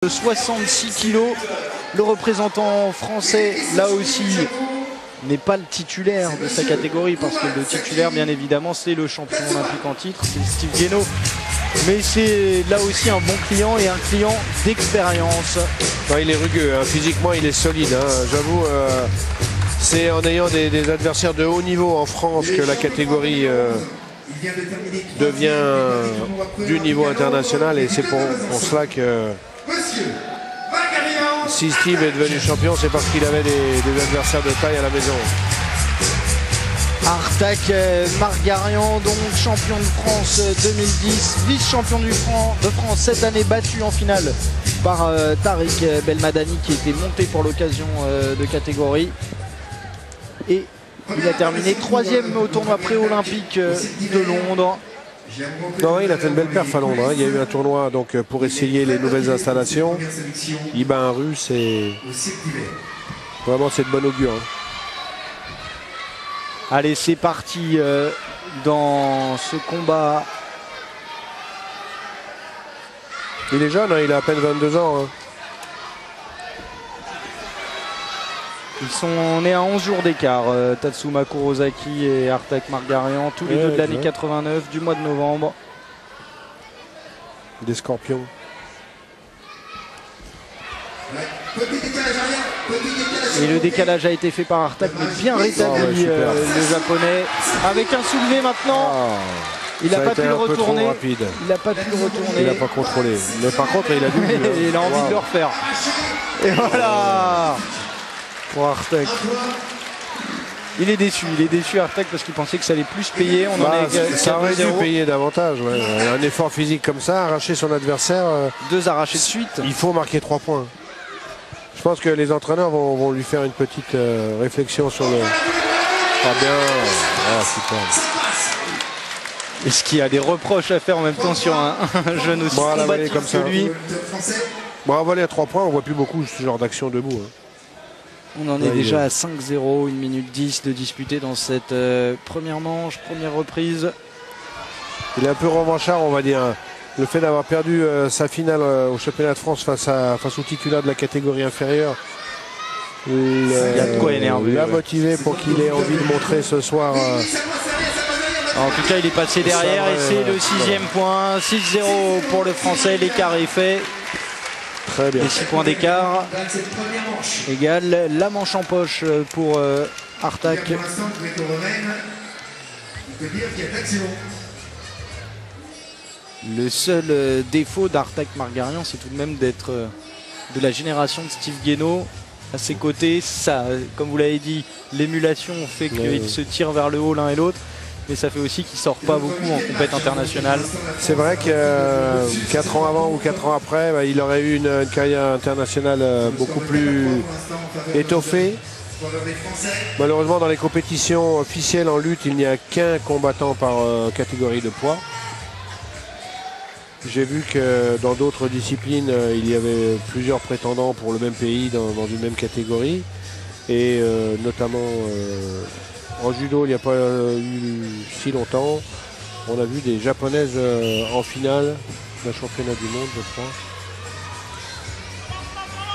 66 kilos. Le représentant français, là aussi, n'est pas le titulaire de sa catégorie, parce que le titulaire, bien évidemment, c'est le champion olympique en titre, c'est Steve Guénaud. Mais c'est là aussi un bon client et un client d'expérience. Il est rugueux, hein. Physiquement il est solide, hein. J'avoue, c'est en ayant des adversaires de haut niveau en France que la catégorie devient du niveau international, et c'est pour cela que si Steve est devenu champion, c'est parce qu'il avait des adversaires de taille à la maison. Artak Margarian, donc champion de France 2010, vice-champion de France cette année, battu en finale par Tariq Belmadani, qui était monté pour l'occasion de catégorie. Et il a terminé 3e au tournoi pré-olympique de Londres. Non, il a fait une belle perf à Londres, hein. Il y a eu un tournoi donc, pour essayer les nouvelles installations. Il bat un Russe et vraiment c'est de bon augure, hein. Allez, c'est parti dans ce combat. Il est jeune, hein, il a à peine 22 ans. Hein. Ils sont nés à 11 jours d'écart, Tatsuma Kurosaki et Artak Margarian, tous les deux de l'année 89, du mois de novembre. Des scorpions. Et le décalage a été fait par Artak, mais bien rétabli, le japonais. Avec un soulevé maintenant. Il n'a pas pu le retourner. Il n'a pas pu le retourner. Il n'a pas contrôlé. Mais par contre, il a dû. Il a envie de le refaire. Et voilà pour Artak. Il est déçu Artak, parce qu'il pensait que ça allait plus payer. Ça aurait dû payer davantage. Ouais. Un effort physique comme ça, arracher son adversaire. 2 arrachés de suite. Il faut marquer 3 points. Je pense que les entraîneurs vont lui faire une petite réflexion sur le... Ah bien. Ah, super. Est-ce qu'il y a des reproches à faire en même temps sur un jeune aussi combatif comme que lui? Bon, à voler à 3 points, on voit plus beaucoup ce genre d'action debout, hein. On en est déjà à 5-0, 1 minute 10 de disputé dans cette première manche, première reprise. Il est un peu revanchard, on va dire. Le fait d'avoir perdu sa finale au championnat de France face au titulaire de la catégorie inférieure, il y a de quoi énerver. L'a motivé pour qu'il ait envie de montrer ce soir. En tout cas, il est passé derrière et c'est le 6e point. 6-0 pour le Français, l'écart est fait. Très bien. Les 6 points d'écart égale la manche en poche pour Artak. Le seul défaut d'Artak Margarian, c'est tout de même d'être de la génération de Steve Guénaud. À ses côtés, ça, comme vous l'avez dit, l'émulation fait qu'ils se tirent vers le haut l'un et l'autre. Mais ça fait aussi qu'il ne sort pas beaucoup en compétition internationale. C'est vrai que 4 ans avant ou 4 ans après, il aurait eu une carrière internationale beaucoup plus étoffée. Malheureusement, dans les compétitions officielles en lutte, il n'y a qu'un combattant par catégorie de poids. J'ai vu que dans d'autres disciplines, il y avait plusieurs prétendants pour le même pays dans une même catégorie. Et notamment en judo, il n'y a pas eu si longtemps. On a vu des japonaises en finale d'un championnat du monde, je crois.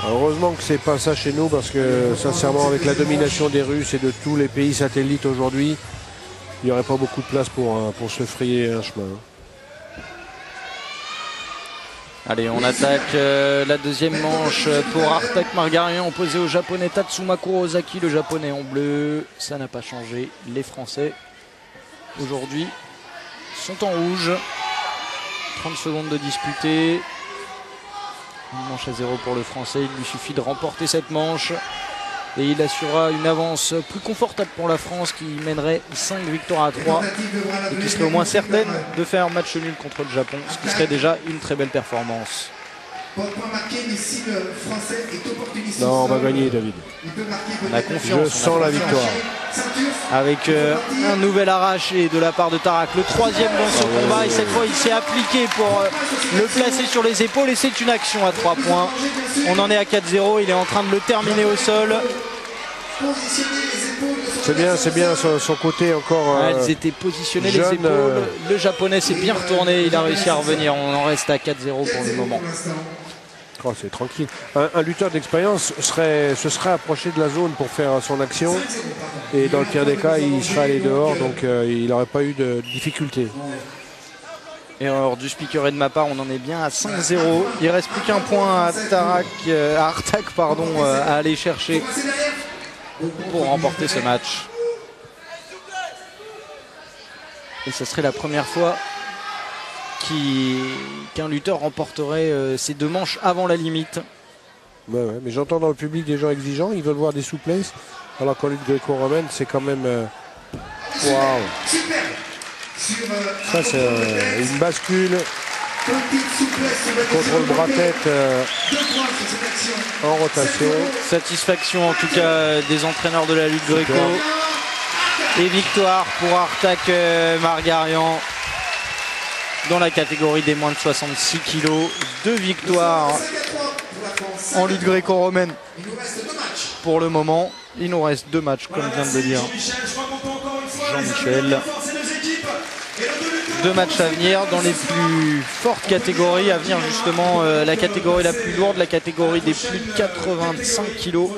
Alors heureusement que c'est pas ça chez nous, parce que sincèrement, avec la domination des Russes et de tous les pays satellites aujourd'hui, il n'y aurait pas beaucoup de place pour se frayer un chemin. Allez, on attaque la deuxième manche pour Artak Margarian, opposé au japonais Tatsuma Kurosaki. Le japonais en bleu, ça n'a pas changé. Les Français, aujourd'hui, sont en rouge. 30 secondes de disputé. Une manche à 0 pour le Français. Il lui suffit de remporter cette manche. Et il assurera une avance plus confortable pour la France, qui mènerait 5 victoires à 3 et qui serait au moins certaine de faire match nul contre le Japon, ce qui serait déjà une très belle performance. Non, on va gagner, David. On a confiance. Je sens la victoire. Avec un nouvel arraché de la part de Tarak, le 3e dans ce combat, et cette fois il s'est appliqué pour le placer sur les épaules, et c'est une action à 3 points. On en est à 4-0, il est en train de le terminer au sol. C'est bien son côté encore. Elles étaient positionnées jeune, les épaules. Le japonais s'est bien retourné, il a réussi à revenir. On en reste à 4-0 pour le moment. Oh, c'est tranquille. Un lutteur d'expérience se serait approché de la zone pour faire son action. Et dans le pire des cas, il serait allé dehors. Donc il n'aurait pas eu de difficulté. Erreur du speaker et de ma part, on en est bien à 5-0. Il reste plus qu'un point à Artak à aller chercher pour remporter ce match. Et ce serait la première fois qu'un lutteur remporterait ces 2 manches avant la limite. Ouais, mais j'entends dans le public des gens exigeants, ils veulent voir des souplesses. Alors qu'en lutte gréco-romaine, c'est quand même... Waouh! Ça, c'est une bascule. Contrôle bras-tête en rotation. Satisfaction en tout cas des entraîneurs de la lutte gréco. Et victoire pour Artak Margarian dans la catégorie des moins de 66 kg. 2 victoires en lutte gréco-romaine pour le moment. Il nous reste 2 matchs comme vient de le dire Jean-Michel. 2 matchs à venir dans les plus fortes catégories. À venir justement la catégorie la plus lourde, la catégorie des plus de 85 kg.